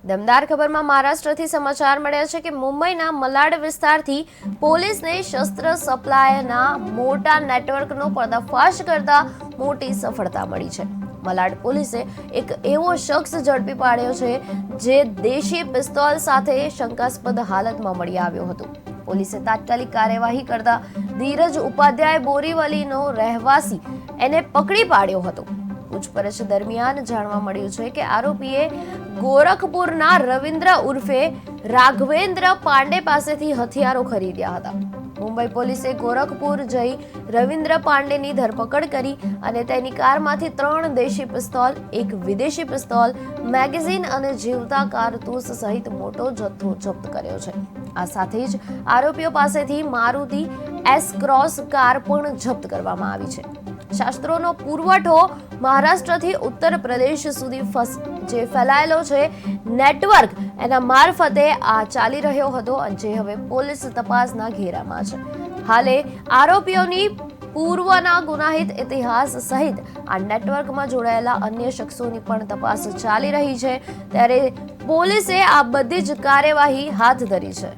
દમદાર ખબરમાં મહારાષ્ટ્રથી સમાચાર મળ્યા છે કે મુંબઈના મલાડ વિસ્તારથી પોલીસને શસ્ત્ર સપ્લાયના મોટા નેટવર્કનો પર્દાફાશ કરતા મોટી સફળતા મળી છે। મલાડ પોલીસે એક એવો શખ્સ ઝડપી પાડ્યો છે જે દેશી પિસ્તોલ સાથે શંકાસ્પદ હાલતમાં મળી આવ્યો હતો। પોલીસે તાત્કાલિક કાર્યવાહી કરતા ધીરજ ઉપાધ્યાય બોરીવલીનો રહેવાસી એને પકડી પાડ્યો હતો। પૂછપરછ દરમિયાન જાણવા મળ્યું છે કે આરોપીએ ગોરખપુરના રવિન્દ્ર ઉર્ફે રાઘવેન્દ્ર પાંડે પાસેથી હથિયારો ખરીદ્યા હતા। મુંબઈ પોલીસે ગોરખપુર જઈ રવિન્દ્ર પાંડેની ધરપકડ કરી અને તેની કારમાંથી 3 દેશી પિસ્તોલ, 1 વિદેશી પિસ્તોલ, મેગેઝીન અને જીવતા કારતૂસ સહિત મોટો જથ્થો જપ્ત કર્યો છે। આ સાથે જ આરોપીઓ પાસેથી મારુતિ S-ક્રોસ કાર પણ જપ્ત કરવામાં આવી છે। શાસ્ત્રોનો પુરવઠો મહારાષ્ટ્રથી ઉત્તર પ્રદેશ સુધી જે ફેલાયેલો છે નેટવર્ક એના મારફતે આ ચાલી રહ્યો હતો, જે હવે પોલીસ તપાસના ઘેરામાં છે। હાલે આરોપીઓની પૂર્વના ગુનાહિત ઇતિહાસ સહિત આ નેટવર્કમાં જોડાયેલા અન્ય શખ્સોની પણ તપાસ ચાલી રહી છે, ત્યારે પોલીસે આ બધી જ કાર્યવાહી હાથ ધરી છે।